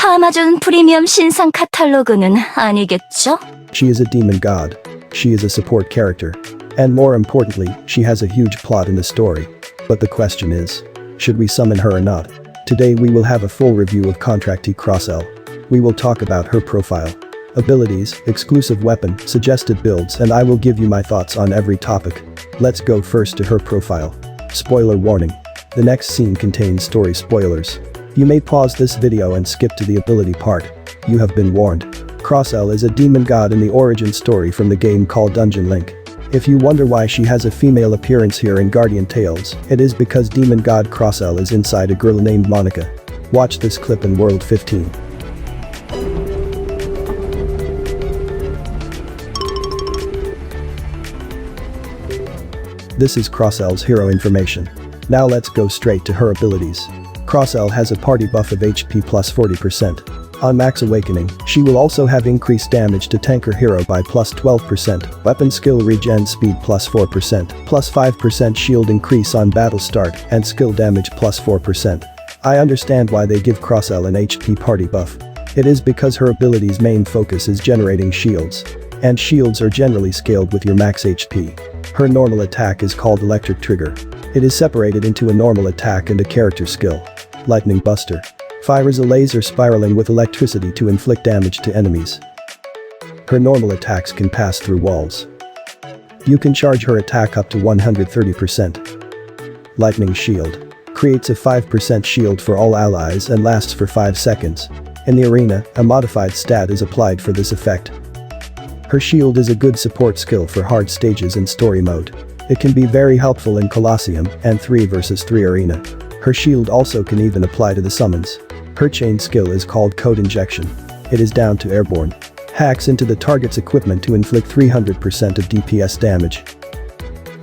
아마존 프리미엄 신상 카탈로그는 아니겠죠? She is a demon god. She is a support character. And more importantly, she has a huge plot in the story. But the question is, should we summon her or not? Today we will have a full review of contractee Crosselle. We will talk about her profile, abilities, exclusive weapon, suggested builds, and I will give you my thoughts on every topic. Let's go first to her profile. Spoiler warning. The next scene contains story spoilers. You may pause this video and skip to the ability part. You have been warned. Crosselle is a demon god in the origin story from the game called Dungeon Link. If you wonder why she has a female appearance here in Guardian Tales, it is because demon god Crosselle is inside a girl named Monica. Watch this clip in World 15. This is Crosselle's hero information. Now let's go straight to her abilities. Crosselle has a party buff of HP plus 40%. On max awakening, she will also have increased damage to tanker hero by plus 12%, weapon skill regen speed plus 4%, plus 5% shield increase on battle start, and skill damage plus 4%. I understand why they give Crosselle an HP party buff. It is because her ability's main focus is generating shields. And shields are generally scaled with your max HP. Her normal attack is called Electric Trigger. It is separated into a normal attack and a character skill. Lightning Buster. Fires a laser spiraling with electricity to inflict damage to enemies. Her normal attacks can pass through walls. You can charge her attack up to 130%. Lightning Shield. Creates a 5% shield for all allies and lasts for 5 seconds. In the arena, a modified stat is applied for this effect. Her shield is a good support skill for hard stages in story mode. It can be very helpful in Colosseum and 3 vs 3 arena. Her shield also can even apply to the summons. Her chain skill is called Code Injection. It is down to airborne. Hacks into the target's equipment to inflict 300% of DPS damage.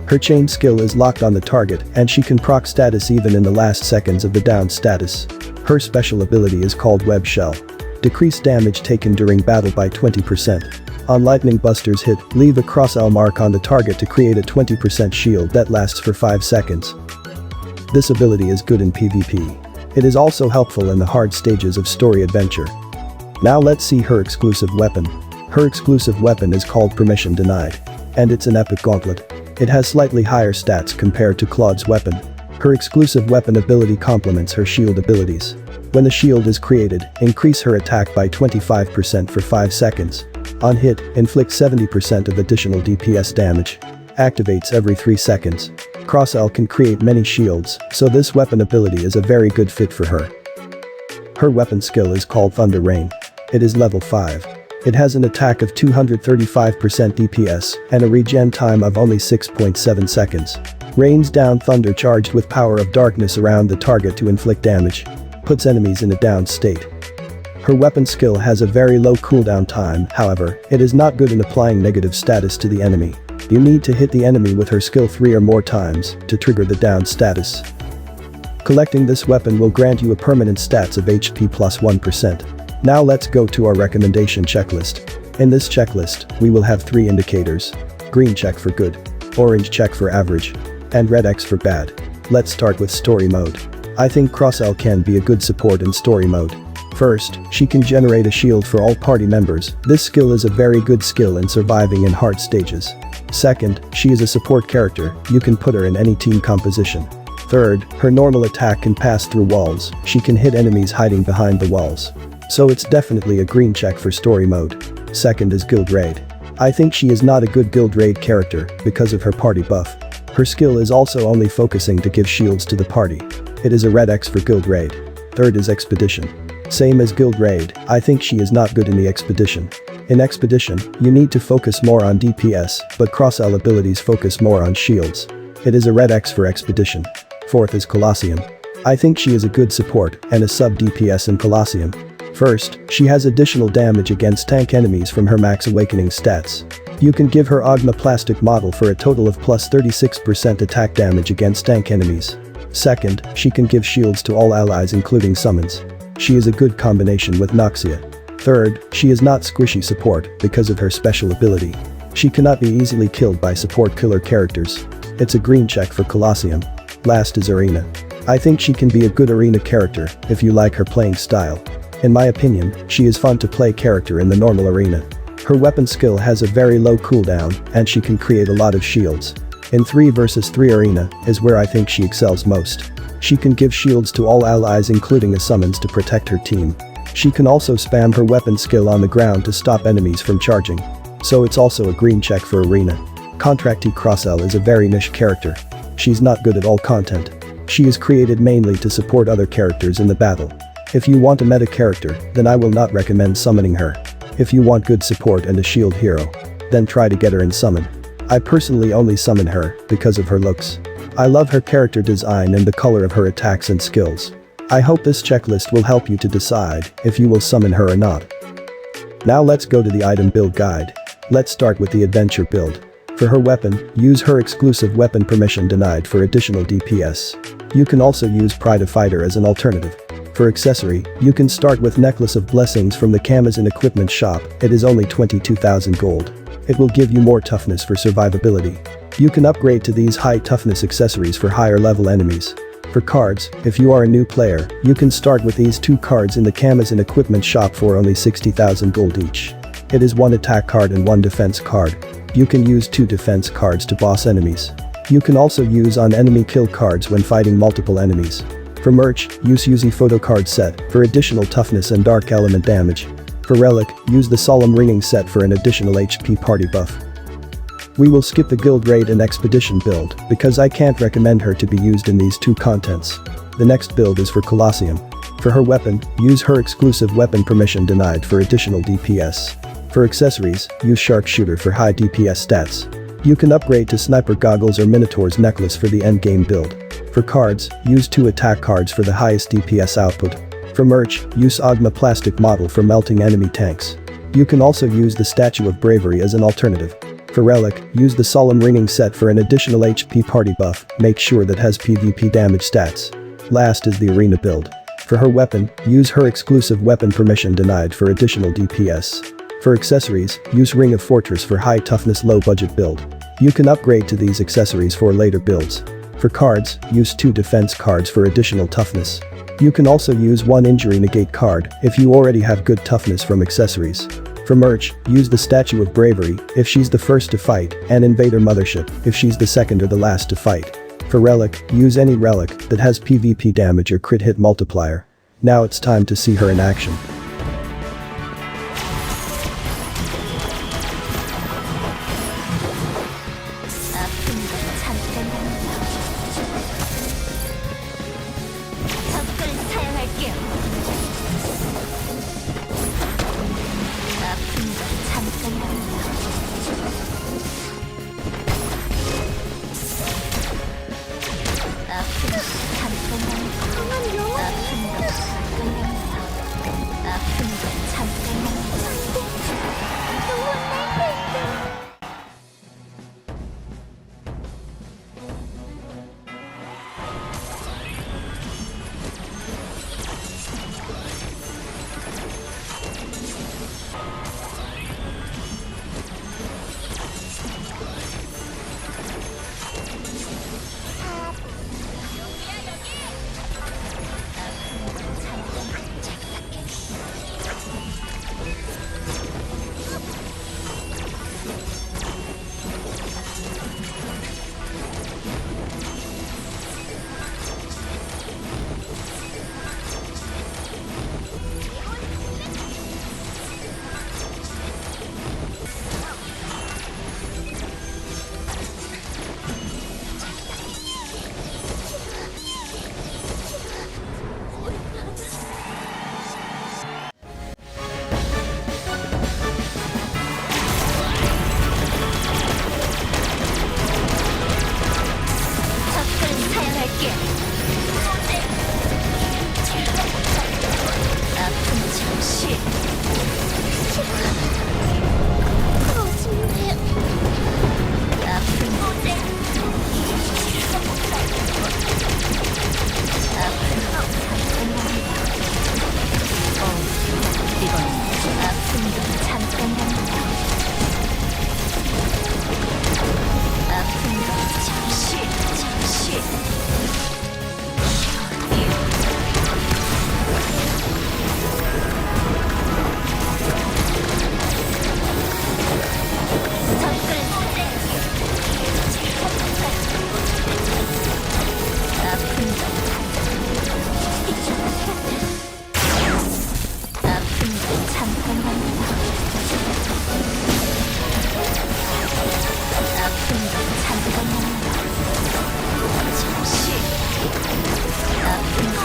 Her chain skill is locked on the target and she can proc status even in the last seconds of the down status. Her special ability is called Web Shell. Decrease damage taken during battle by 20%. On Lightning Buster's hit, leave a Crosselle mark on the target to create a 20% shield that lasts for 5 seconds. This ability is good in PvP. It is also helpful in the hard stages of story adventure. Now let's see her exclusive weapon. Her exclusive weapon is called Permission Denied. And it's an epic gauntlet. It has slightly higher stats compared to Claude's weapon. Her exclusive weapon ability complements her shield abilities. When the shield is created, increase her attack by 25% for 5 seconds. On hit, inflict 70% of additional DPS damage. Activates every 3 seconds. Crosselle can create many shields, so this weapon ability is a very good fit for her. Her weapon skill is called Thunder Rain. It is level 5. It has an attack of 235% DPS and a regen time of only 6.7 seconds. Rains down thunder charged with power of darkness around the target to inflict damage. Puts enemies in a down state. Her weapon skill has a very low cooldown time, however, it is not good in applying negative status to the enemy. You need to hit the enemy with her skill 3 or more times to trigger the down status. Collecting this weapon will grant you a permanent stats of HP plus 1%. Now let's go to our recommendation checklist. In this checklist, we will have 3 indicators. Green check for good, orange check for average, and red X for bad. Let's start with story mode. I think Crosselle can be a good support in story mode. First, she can generate a shield for all party members. This skill is a very good skill in surviving in hard stages. Second, she is a support character, you can put her in any team composition. Third, her normal attack can pass through walls, she can hit enemies hiding behind the walls. So it's definitely a green check for story mode. Second is guild raid. I think she is not a good guild raid character because of her party buff. Her skill is also only focusing to give shields to the party. It is a red X for guild raid. Third is expedition. Same as guild raid, I think she is not good in the expedition. In expedition, you need to focus more on DPS, but Crosselle abilities focus more on shields. It is a red X for expedition. Fourth is Colosseum. I think she is a good support and a sub DPS in Colosseum. First, she has additional damage against tank enemies from her max awakening stats. You can give her Ogma plastic model for a total of plus 36% attack damage against tank enemies. Second, she can give shields to all allies including summons. She is a good combination with Noxia. Third, she is not squishy support because of her special ability. She cannot be easily killed by support killer characters. It's a green check for Colosseum. Last is Arena. I think she can be a good arena character if you like her playing style. In my opinion, she is fun to play character in the normal arena. Her weapon skill has a very low cooldown, and she can create a lot of shields. In 3 vs 3 arena is where I think she excels most. She can give shields to all allies including a summons to protect her team. She can also spam her weapon skill on the ground to stop enemies from charging. So it's also a green check for arena. Contractee Crosselle is a very niche character. She's not good at all content. She is created mainly to support other characters in the battle. If you want a meta character, then I will not recommend summoning her. If you want good support and a shield hero, then try to get her in summon. I personally only summon her because of her looks. I love her character design and the color of her attacks and skills. I hope this checklist will help you to decide if you will summon her or not. Now let's go to the item build guide. Let's start with the adventure build. For her weapon, use her exclusive weapon permission denied for additional DPS. You can also use Pride of Fighter as an alternative. For accessory, you can start with Necklace of Blessings from the Amazon equipment shop. It is only 22,000 gold. It will give you more toughness for survivability. You can upgrade to these high toughness accessories for higher level enemies. For cards, if you are a new player, you can start with these 2 cards in the Amazon equipment shop for only 60,000 gold each. It is 1 attack card and 1 defense card. You can use 2 defense cards to boss enemies. You can also use on enemy kill cards when fighting multiple enemies. For merch, use Uzi photo card set for additional toughness and dark element damage. For relic, use the solemn ringing set for an additional HP party buff. We will skip the guild raid and expedition build because I can't recommend her to be used in these 2 contents. The next build is for Colosseum. For her weapon, use her exclusive weapon permission denied for additional DPS. For accessories, use Sharpshooter for high DPS stats. You can upgrade to Sniper Goggles or Minotaur's Necklace for the endgame build. For cards, use 2 attack cards for the highest DPS output. For merch, use Ogma Plastic Model for melting enemy tanks. You can also use the Statue of Bravery as an alternative. For relic, use the Solemn Ringing set for an additional HP party buff, make sure that has PvP damage stats. Last is the arena build. For her weapon, use her exclusive weapon permission denied for additional DPS. For accessories, use Ring of Fortress for high toughness low budget build. You can upgrade to these accessories for later builds. For cards, use 2 defense cards for additional toughness. You can also use 1 injury negate card if you already have good toughness from accessories. For merch, use the Statue of Bravery if she's the first to fight and Invader Mothership if she's the second or the last to fight. For relic, use any relic that has PvP damage or crit hit multiplier. Now it's time to see her in action. 잠깐만요. 아픈 건 잠깐만요. 잠시 아픈 건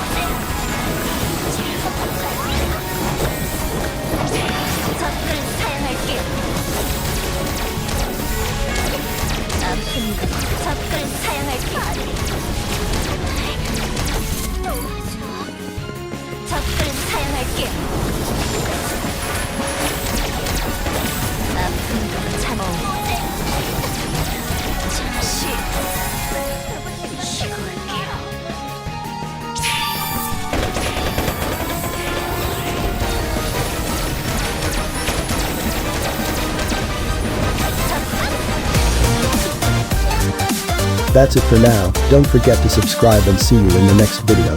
접근을 사용할게요. 아픈 건 접근을 사용할게요. 접근을 사용할게요. 아픈 건 잠시 쉬고 올게요. That's it for now, don't forget to subscribe and see you in the next video.